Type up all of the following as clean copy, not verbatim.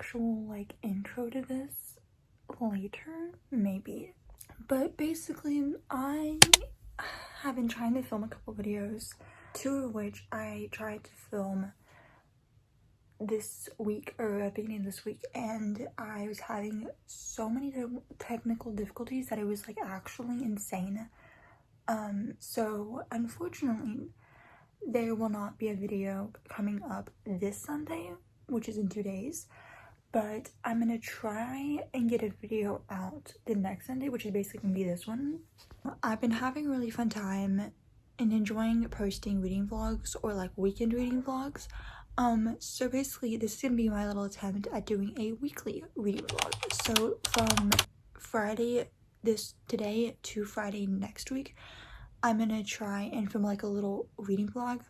actual like intro to this later, maybe. But basically, I have been trying to film a couple videos, 2 of which I tried to film this week or at the beginning of this week, and I was having so many technical difficulties that it was like actually insane. So unfortunately there will not be a video coming up this Sunday, which is in 2 days, but I'm gonna try and get a video out the next Sunday, which is basically gonna be this one. I've been having a really fun time and enjoying posting reading vlogs or like weekend reading vlogs. So basically this is gonna be my little attempt at doing a weekly reading vlog. So from Friday today to Friday next week, I'm gonna try and film like a little reading vlog.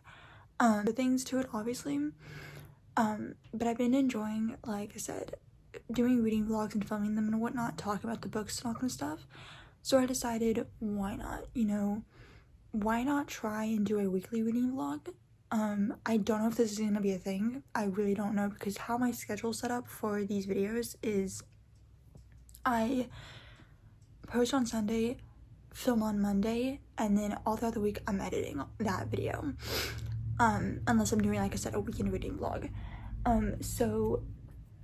The things to it obviously. But I've been enjoying, like I said, doing reading vlogs and filming them and whatnot, talking about the books and all kind of stuff. So I decided, why not, why not try and do a weekly reading vlog? I don't know if this is gonna be a thing. I really don't know, because how my schedule's set up for these videos is I post on Sunday, film on Monday, and then all throughout the week I'm editing that video. Unless I'm doing, like I said, a weekend reading vlog. So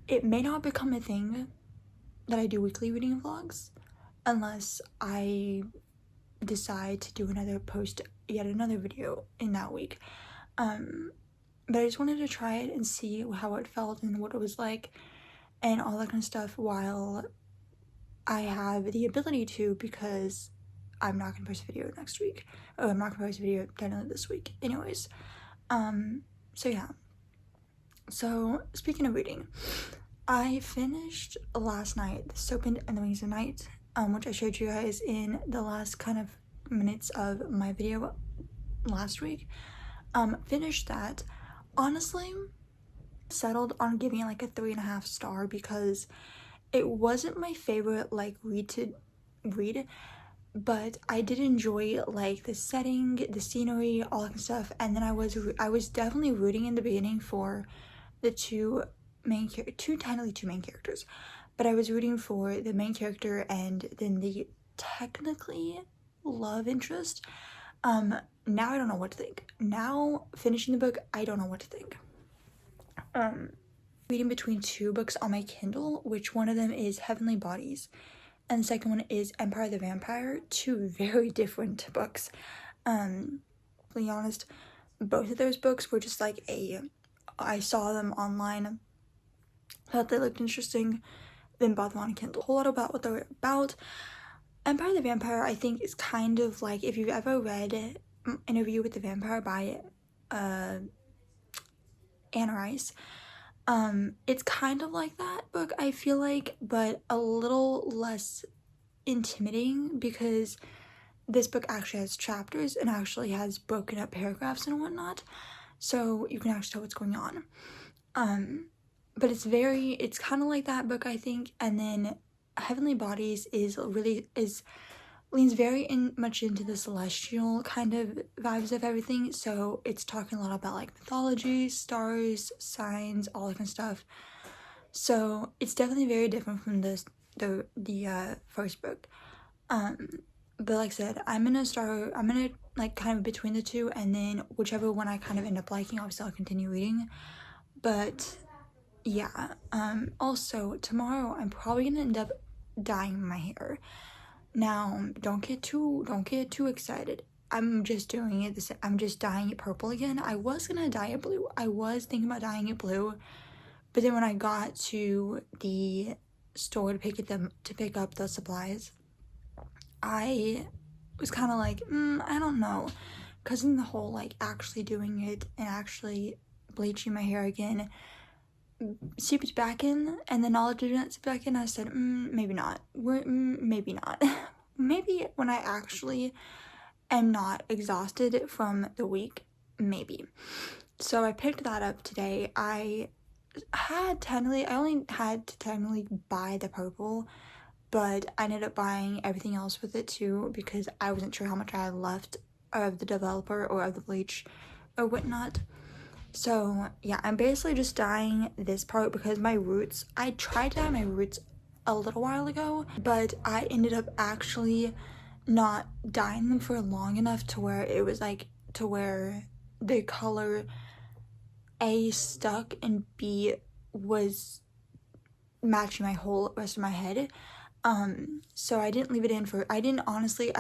it may not become a thing that I do weekly reading vlogs unless I decide to do yet another video in that week. But I just wanted to try it and see how it felt and what it was like and all that kind of stuff while I have the ability to, because I'm not gonna post a video next week. Oh, I'm not gonna post a video technically this week anyways. So yeah. So speaking of reading, I finished last night The Soap and the Wings of Night, which I showed you guys in the last kind of minutes of my video last week. Finished that. Honestly, settled on giving it like a 3.5 star because it wasn't my favorite like read, but I did enjoy like the setting, the scenery, all that stuff. And then I was definitely rooting in the beginning for the two main characters, but I was rooting for the main character and then the technically love interest. Now I don't know what to think. Now finishing the book, I don't know what to think. Reading between 2 books on my Kindle, which one of them is Heavenly Bodies and the second one is Empire the Vampire. 2 very different books. To be honest, both of those books were just like I saw them online, thought they looked interesting, then bought them on Kindle. A whole lot about what they're about. Empire the Vampire, I think, is kind of like, if you've ever read Interview with the Vampire by Anne Rice, it's kind of like that book, I feel like, but a little less intimidating because this book actually has chapters and actually has broken up paragraphs and whatnot, so you can actually tell what's going on. But it's kind of like that book, I think. And then Heavenly Bodies leans very much into the celestial kind of vibes of everything, so it's talking a lot about like mythology, stars, signs, all that kind of stuff. So it's definitely very different from the first book. But like I said, I'm gonna like kind of between the 2, and then whichever one I kind of end up liking, obviously I'll continue reading. But yeah, also tomorrow I'm probably gonna end up dyeing my hair. Now, don't get too excited. I'm just doing it. I'm just dyeing it purple again. I was gonna dye it blue. I was thinking about dyeing it blue, but then when I got to the store to pick up the supplies, I was kind of like, I don't know, because in the whole like actually doing it and actually bleaching my hair again seeped back in, and the knowledge didn't seep back in. I said, maybe not. Maybe not. Maybe when I actually am not exhausted from the week, maybe. So I picked that up today. I only had to technically buy the purple, but I ended up buying everything else with it too because I wasn't sure how much I had left of the developer or of the bleach or whatnot. So yeah, I'm basically just dyeing this part because my roots, I tried to dye my roots a little while ago, but I ended up actually not dyeing them for long enough to where it was like, to where the color A stuck and B was matching my whole rest of my head. So I didn't leave it in for, I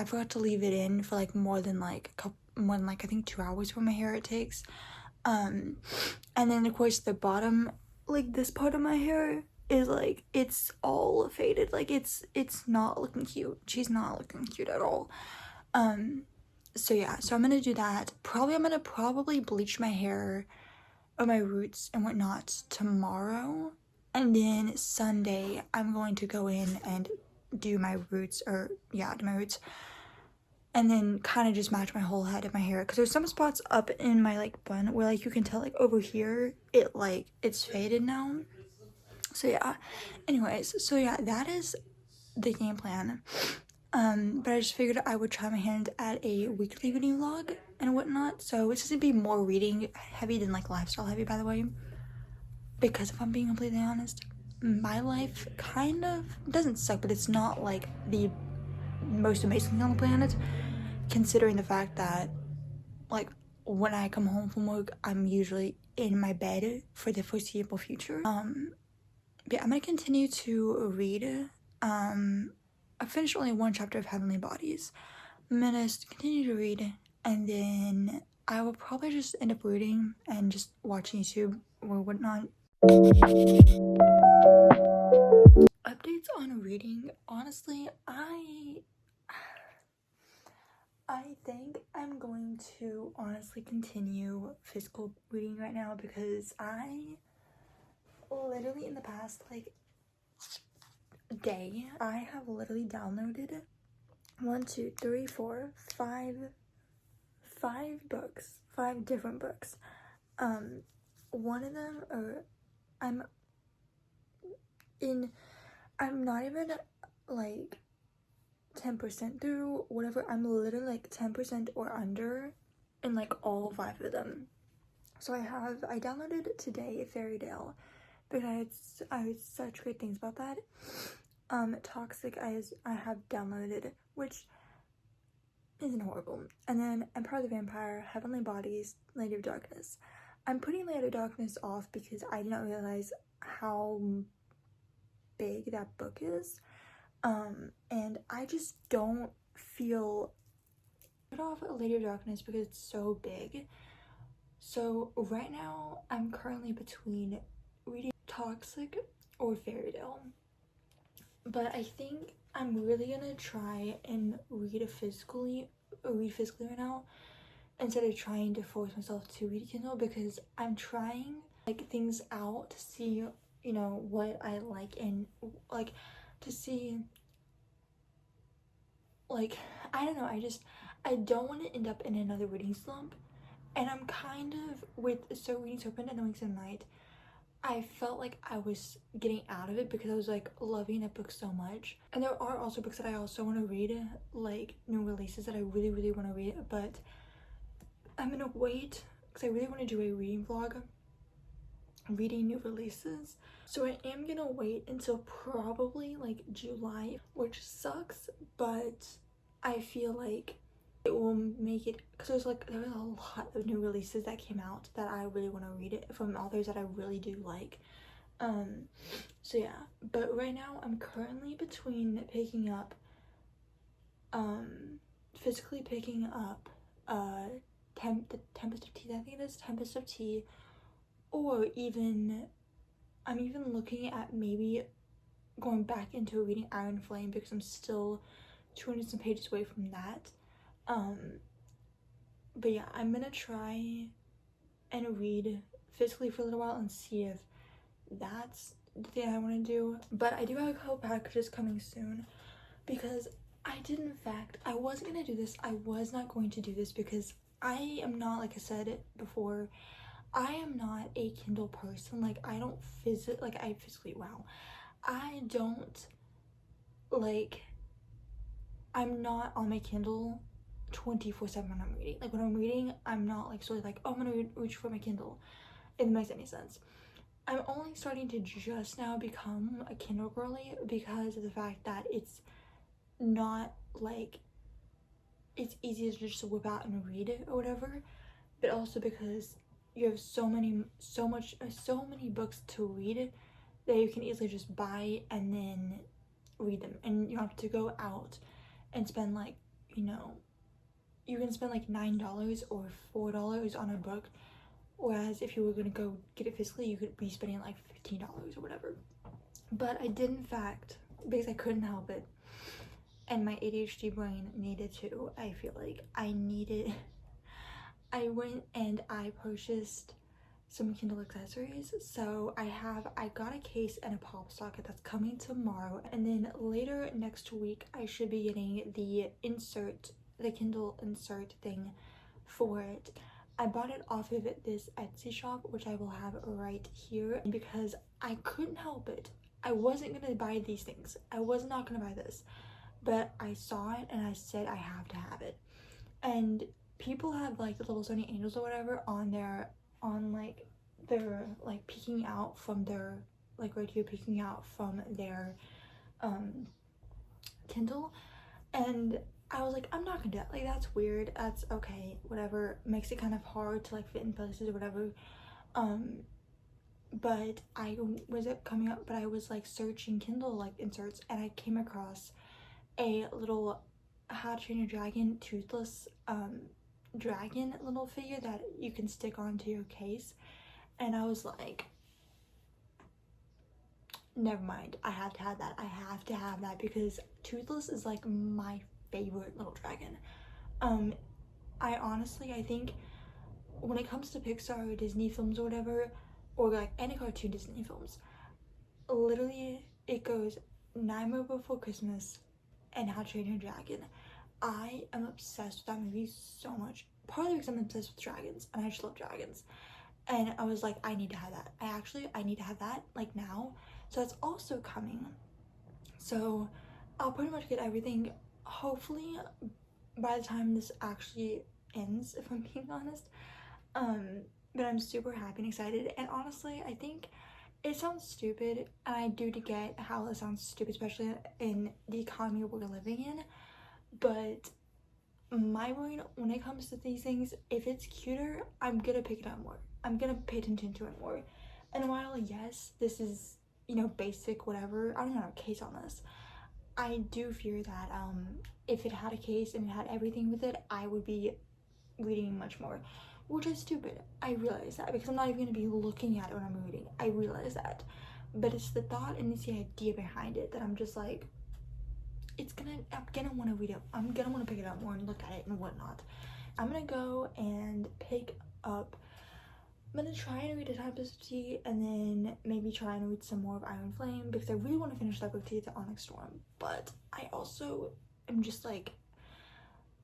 forgot to leave it in for like more than like I think 2 hours for my hair it takes. And then of course the bottom, like this part of my hair is like, it's all faded, like it's not looking cute. She's not looking cute at all. So yeah, so I'm gonna do that. I'm gonna probably bleach my hair or my roots and whatnot tomorrow, and then Sunday I'm going to go in and do my roots, and then kind of just match my whole head of my hair, because there's some spots up in my like bun where like you can tell like over here it's faded now. So yeah, anyways, so yeah, that is the game plan. But I just figured I would try my hand at a weekly video vlog and whatnot, so it's just gonna be more reading heavy than like lifestyle heavy, by the way, because if I'm being completely honest, my life kind of doesn't suck, but it's not like the most amazing thing on the planet, considering the fact that like when I come home from work I'm usually in my bed for the foreseeable future. Yeah, I'm gonna continue to read. I finished only one chapter of Heavenly Bodies. I'm gonna continue to read, and then I will probably just end up reading and just watching YouTube or whatnot. Updates on reading. Honestly, I think I'm going to honestly continue physical reading right now, because I literally in the past like day I have literally downloaded 5 different books. One of them, or I'm not even like 10% through, whatever. I'm literally like 10% or under in like all 5 of them. So I downloaded today Fairytale because I heard such great things about that. Toxic I have downloaded, which isn't horrible. And then Empire of the Vampire, Heavenly Bodies, Lady of Darkness. I'm putting Lady of Darkness off because I did not realize how big that book is. And I just don't feel put off Lady of Darkness because it's so big. So right now I'm currently between reading Toxic or Fairytale, but I think I'm really gonna try and read physically right now, instead of trying to force myself to read Kindle, because I'm trying like things out to see, you know, what I like, and like to see, like, I don't know, I don't want to end up in another reading slump. And I'm kind of, with reading so open and Wings at Night, I felt like I was getting out of it because I was like loving that book so much. And there are also books that I also want to read, like new releases that I really want to read, but I'm gonna wait because I really want to do a reading vlog reading new releases. So I am gonna wait until probably like July, which sucks, but I feel like it will make it, because there was a lot of new releases that came out that I really want to read it from authors that I really do like. So yeah, but right now I'm currently between picking up physically picking up the Tempest of Tea, I think it is Tempest of Tea, or even I'm even looking at maybe going back into reading Iron Flame, because I'm still 200 some pages away from that. But yeah, I'm gonna try and read physically for a little while and see if that's the thing I want to do. But I do have a couple packages coming soon, because I was gonna do this. I was not going to do this because I am not, like I said before, I am not a Kindle person. Like, I don't I don't, like, I'm not on my Kindle 24/7 when I'm reading. Like, when I'm reading, I'm not like solely like, oh, I'm gonna reach for my Kindle. it makes any sense. I'm only starting to just now become a Kindle girly because of the fact that it's not like it's easy to just whip out and read it or whatever, but also because you have so many books to read that you can easily just buy and then read them, and you don't have to go out and spend like, you know, you can spend like $9 or $4 on a book, whereas if you were gonna go get it physically, you could be spending like $15 or whatever. But I did, in fact, because I couldn't help it, and my ADHD brain needed to, I feel like I went and I purchased some Kindle accessories. So I got a case and a pop socket that's coming tomorrow, and then later next week I should be getting the Kindle insert thing for it. I bought it off of this Etsy shop, which I will have right here, because I couldn't help it. I wasn't gonna buy these things. I was not gonna buy this, but I saw it and I said I have to have it. And people have like the little Sony Angels or whatever on their like peeking out from their, like right here, peeking out from their Kindle, and I was like, I'm not gonna do that. Like, that's weird. That's okay, whatever. Makes it kind of hard to like fit in places or whatever. But I was like searching Kindle like inserts, and I came across a little How to Train Your Dragon toothless dragon little figure that you can stick onto your case, and I was like, never mind, I have to have that. I have to have that because Toothless is like my favorite little dragon. I think when it comes to Pixar or Disney films or whatever, or like any cartoon Disney films, literally it goes Nightmare Before Christmas and How to Train Your Dragon. I am obsessed with that movie so much, partly because I'm obsessed with dragons and I just love dragons, and I was like, I need to have that. I need to have that like now. So that's also coming, so I'll pretty much get everything hopefully by the time this actually ends, if I'm being honest. But I'm super happy and excited, and honestly I think it sounds stupid, and I do get how it sounds stupid, especially in the economy we're living in, but my brain, when it comes to these things, if it's cuter, I'm gonna pick it up more. I'm gonna pay attention to it more. And while yes, this is, you know, basic, whatever, I don't have a case on this, I do fear that if it had a case and it had everything with it, I would be reading much more, which is stupid. I realize that, because I'm not even gonna be looking at it when I'm reading. I realize that, but it's the thought and it's the idea behind it that I'm just like, I'm gonna want to read it. I'm gonna want to pick it up more and look at it and whatnot. I'm gonna go and pick up, I'm gonna try and read A Time to Tea, and then maybe try and read some more of Iron Flame, because I really want to finish that book to get to Onyx Storm. But I also am just like,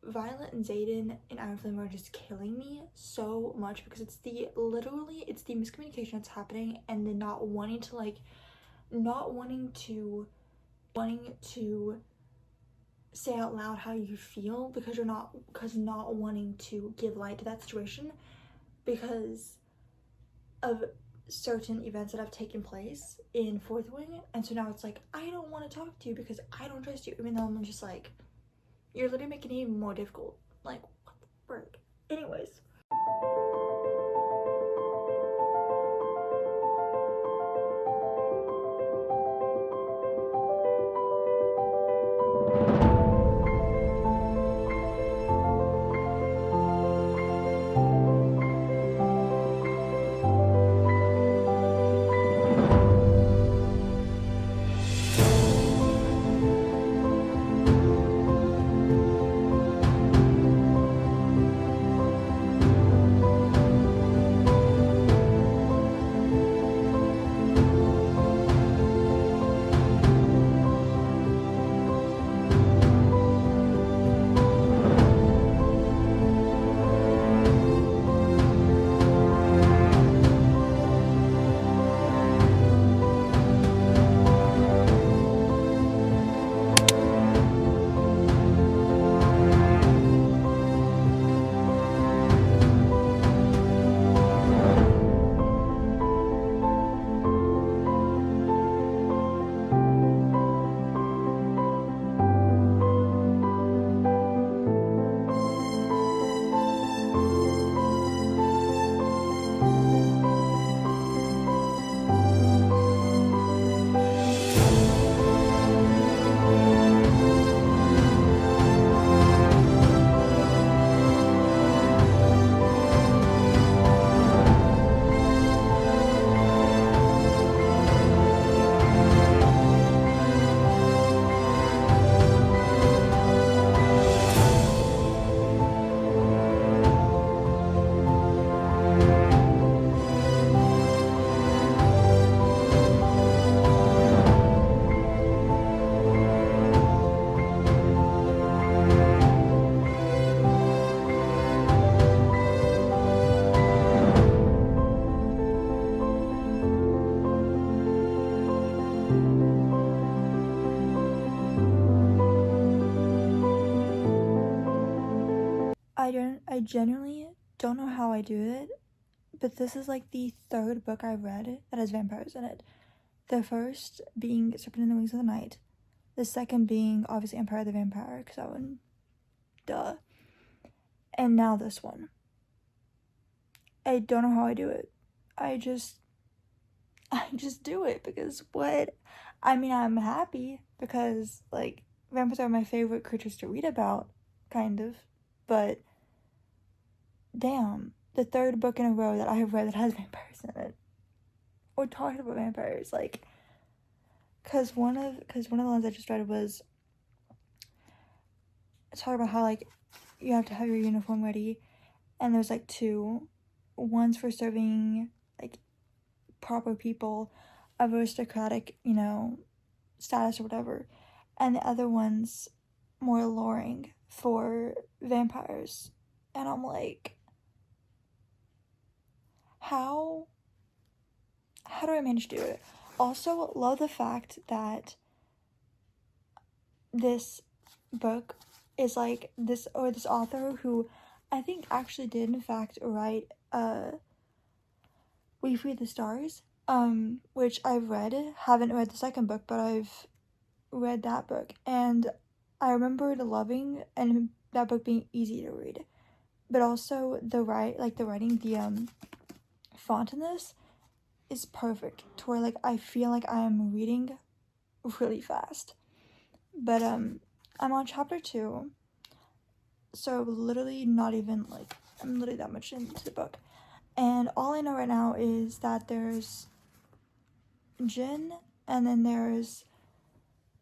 Violet and Xaden and Iron Flame are just killing me so much, because it's the miscommunication that's happening, and then not wanting to say out loud how you feel, because not wanting to give light to that situation because of certain events that have taken place in Fourth Wing. And so now it's like, I don't want to talk to you because I don't trust you, even though I'm just like, you're literally making it even more difficult. Like, what the frick? Anyways, I genuinely don't know how I do it, but this is like the third book I've read that has vampires in it. The first being Serpent in the Wings of the Night. The second being obviously Empire of the Vampire, because that one, duh. And now this one. I don't know how I do it. I just do it because what? I mean, I'm happy because, like, vampires are my favorite creatures to read about, kind of, but damn, the third book in a row that I have read that has vampires in it, or talking about vampires, like, because one of the ones I just read was talking about how, like, you have to have your uniform ready, and there's, like, two. One's for serving, like, proper people of aristocratic, you know, status or whatever, and the other one's more alluring for vampires. And I'm like, how do I manage to do it? Also, love the fact that this book is like this author who I think actually did in fact write We Free the Stars, which I've read. Haven't read the second book, but I've read that book, and I remembered loving and that book being easy to read, but also the writing, the font in this is perfect to where, like, I feel like I am reading really fast. But I'm on chapter 2, so literally not even, like, I'm literally that much into the book, and all I know right now is that there's Jin, and then there's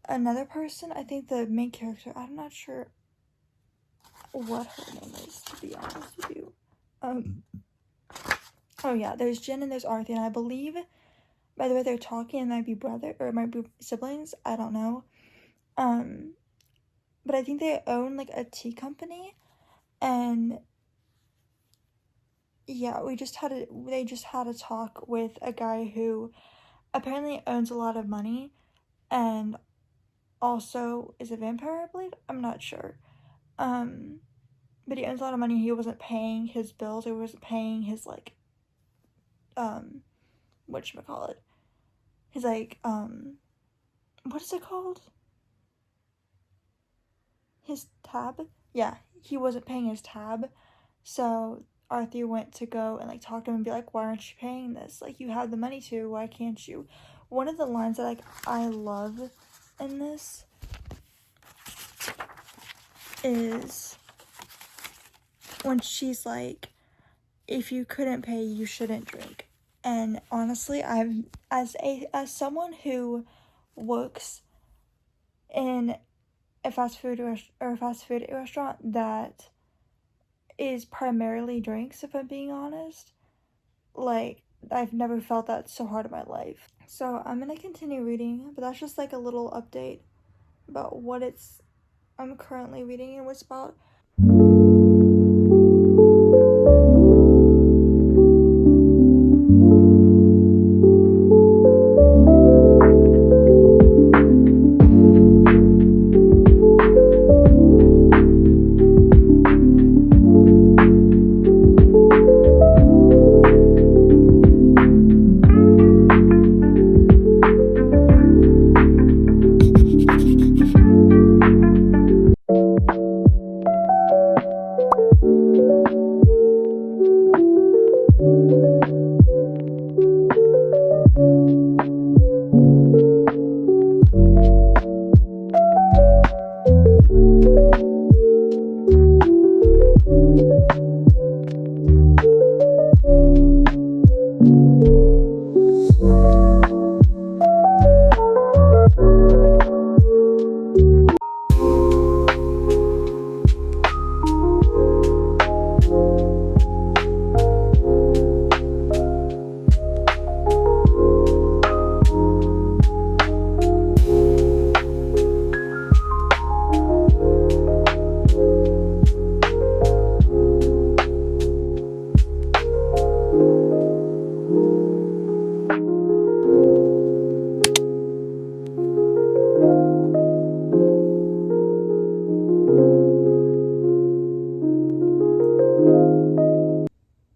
another person, I think the main character, I'm not sure what her name is, to be honest with you. Oh yeah, there's Jin and there's Arthur, and I believe, by the way they're talking, it might be brother, or it might be siblings, I don't know. But I think they own, like, a tea company, and yeah, they just had a talk with a guy who apparently owns a lot of money, and also is a vampire, I believe? I'm not sure. But he owns a lot of money. He wasn't paying his bills. He wasn't paying his, like, whatchamacallit? His, like, what is it called? His tab? Yeah, he wasn't paying his tab. So Arthur went to go and, like, talk to him and be like, why aren't you paying this? Like, you have the money to, why can't you? One of the lines that, like, I love in this is when she's like, if you couldn't pay, you shouldn't drink. And honestly, as someone who works in a fast food restaurant that is primarily drinks, if I'm being honest, like, I've never felt that so hard in my life. So I'm gonna continue reading, but that's just like a little update about what I'm currently reading and what's about.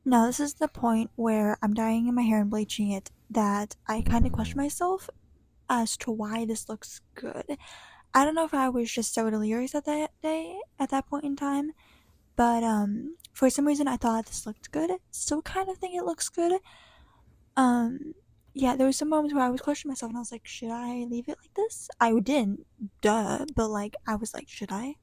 Now this is the point where I'm dyeing my hair and bleaching it that I kind of question myself as to why this looks good. I don't know if I was just so delirious at that point in time, but for some reason I thought this looked good. Still kind of think it looks good. Yeah, there was some moments where I was questioning myself and I was like, should I leave it like this? I didn't, duh, but like I was like, should I?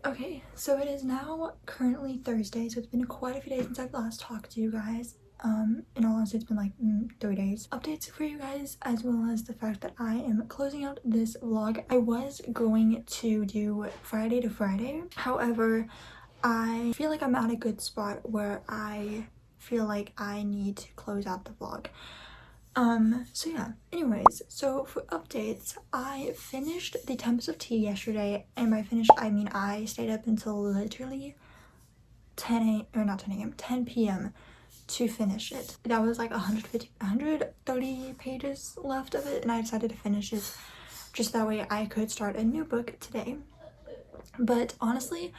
Okay, so it is now currently Thursday, so it's been quite a few days since I've last talked to you guys. In all honesty, it's been like 3 days. Updates for you guys, as well as the fact that I am closing out this vlog. I was going to do Friday to Friday. However, I feel like I'm at a good spot where I feel like I need to close out the vlog. So yeah, anyways, so for updates, I finished The Tempest of Tea yesterday, and by finished, I mean I stayed up until literally 10 p.m. to finish it. That was like 130 pages left of it, and I decided to finish it just that way I could start a new book today. But honestly,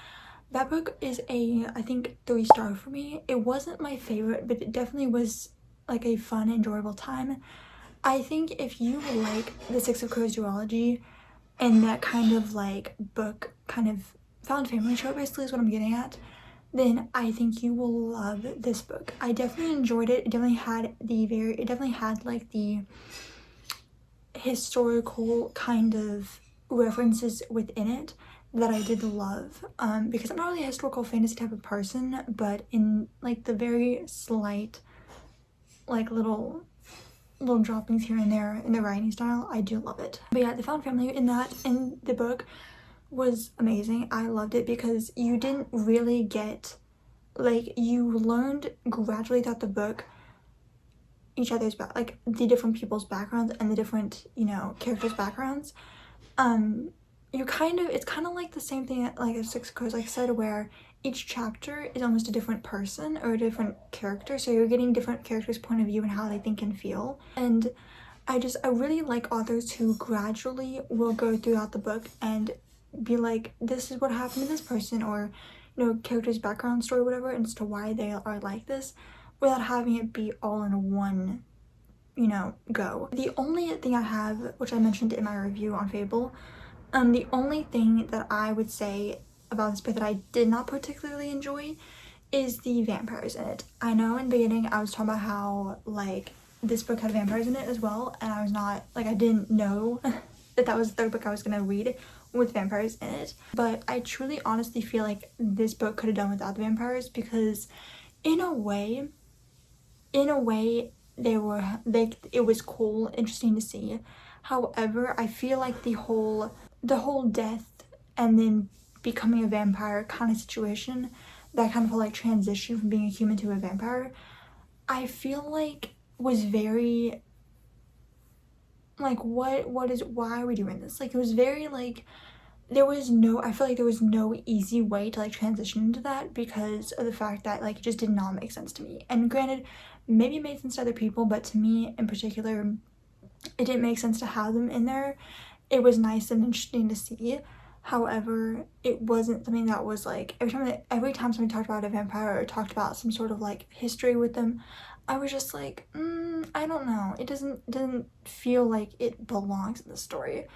that book is I think 3-star for me. It wasn't my favorite, but it definitely was like a fun, enjoyable time. I think if you like the Six of Crows duology and that kind of like book, kind of found family show basically is what I'm getting at, then I think you will love this book. I definitely enjoyed it. It definitely had like the historical kind of references within it that I did love, because I'm not really a historical fantasy type of person, but in like the very slight like little droppings here and there in the writing style, I do love it. But yeah, the found family in the book was amazing. I loved it because you didn't really get, like, you learned gradually throughout the book each other's like the different people's backgrounds and the different, you know, characters' backgrounds. It's kind of like the same thing like as Six of Crows, like I said, where each chapter is almost a different person or a different character, so you're getting different characters' point of view and how they think and feel. And I really like authors who gradually will go throughout the book and be like, this is what happened to this person, or, you know, character's background story, whatever, and as to why they are like this, without having it be all in one, you know, go. The only thing I have, which I mentioned in my review on Fable, the only thing that I would say about this book that I did not particularly enjoy is the vampires in it. I know in the beginning I was talking about how like this book had vampires in it as well, and I was not, like, I didn't know that was the third book I was gonna read with vampires in it. But I truly honestly feel like this book could have done without the vampires, because in a way it was cool, interesting to see. However, I feel like the whole death and then becoming a vampire kind of situation, that kind of whole like transition from being a human to a vampire, I feel like was very like, why are we doing this? Like, it was very like I feel like there was no easy way to like transition into that because of the fact that like it just did not make sense to me. And granted, maybe it made sense to other people, but to me in particular, it didn't make sense to have them in there. It was nice and interesting to see. However, it wasn't something that was like every time somebody talked about a vampire or talked about some sort of like history with them, I was just like, I don't know. It doesn't feel like it belongs in the story.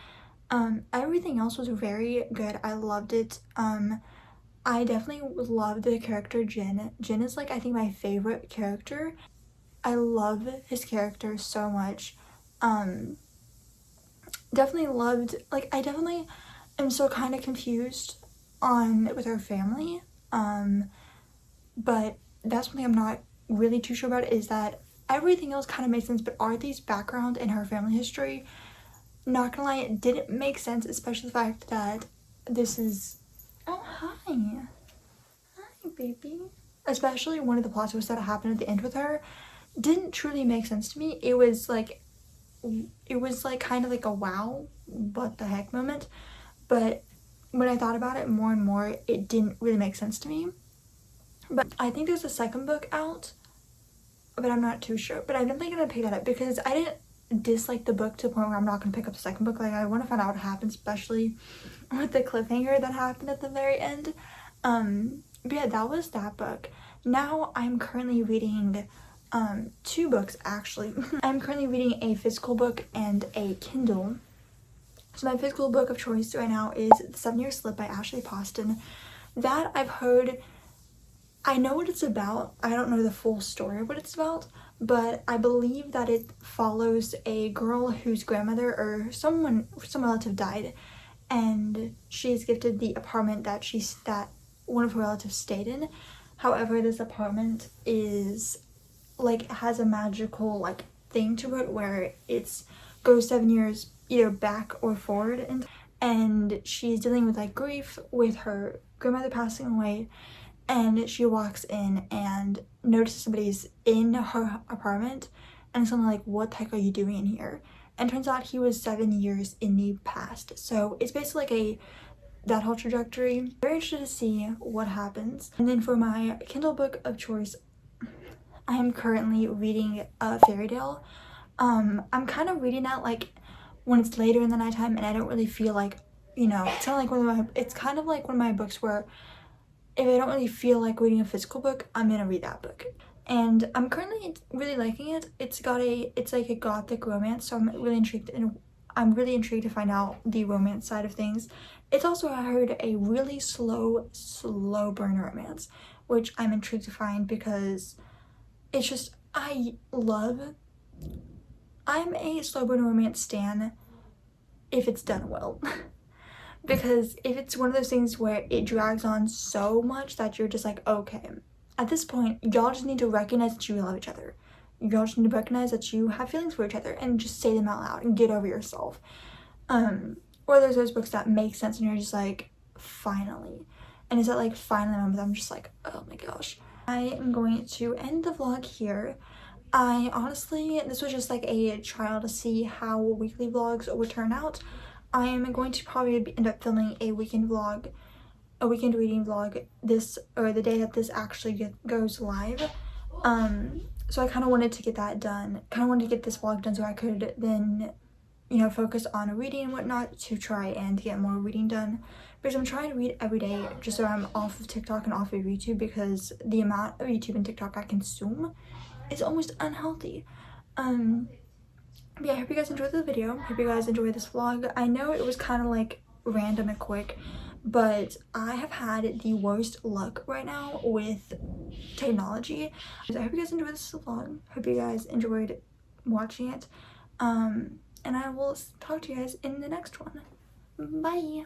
Everything else was very good. I loved it. I definitely loved the character Jin. Jin is like I think my favorite character. I love his character so much. Definitely loved, like I definitely am still kind of confused with her family. But that's one thing I'm not really too sure about, is that everything else kind of made sense, but Artie's background and her family history, not gonna lie, it didn't make sense, especially the fact that this is, oh hi baby, especially one of the plot twists that happened at the end with her didn't truly make sense to me. It was like kind of like a wow, what the heck moment, but when I thought about it more and more, it didn't really make sense to me. But I think there's a second book out, but I'm not too sure. But I'm definitely gonna pick that up because I didn't dislike the book to the point where I'm not gonna pick up the second book. Like I want to find out what happens, especially with the cliffhanger that happened at the very end. But yeah, that was that book. Now I'm currently reading two books actually. I'm currently reading a physical book and a Kindle. So my physical book of choice right now is The 7-Year Slip by Ashley Poston. That I've heard, I know what it's about. I don't know the full story of what it's about, but I believe that it follows a girl whose grandmother or some relative died, and she is gifted the apartment that one of her relatives stayed in. However, this apartment is like has a magical like thing to it where it's goes 7 years either back or forward, and she's dealing with like grief with her grandmother passing away, and she walks in and notices somebody's in her apartment, and someone like, what the heck are you doing in here? And turns out he was 7 years in the past. So it's basically like that whole trajectory. Very interested to see what happens. And then for my Kindle book of choice, I'm currently reading a fairy tale. I'm kind of reading that like when it's later in the nighttime and I don't really feel like, it's kind of like one of my books where if I don't really feel like reading a physical book, I'm gonna read that book. And I'm currently really liking it. It's like a gothic romance, so I'm really intrigued to find out the romance side of things. It's also, I heard, a really slow burn romance, which I'm intrigued to find because it's just, I'm a slow burn romance stan if it's done well. Because if it's one of those things where it drags on so much that you're just like, okay, at this point, y'all just need to recognize that you love each other. Y'all just need to recognize that you have feelings for each other and just say them out loud and get over yourself. Or there's those books that make sense and you're just like, finally. And it's that like finally moment that I'm just like, oh my gosh. I am going to end the vlog here. This was just like a trial to see how weekly vlogs would turn out. I am going to probably end up filming a weekend reading vlog the day that this actually goes live. So I kind of wanted to get that done. Kind of wanted to get this vlog done so I could then, focus on reading and whatnot to try and get more reading done. Because I'm trying to read every day just so I'm off of TikTok and off of YouTube, because the amount of YouTube and TikTok I consume is almost unhealthy. But yeah, I hope you guys enjoyed the video. Hope you guys enjoyed this vlog. I know it was kind of like random and quick, but I have had the worst luck right now with technology. So I hope you guys enjoyed this vlog. Hope you guys enjoyed watching it. And I will talk to you guys in the next one. Bye.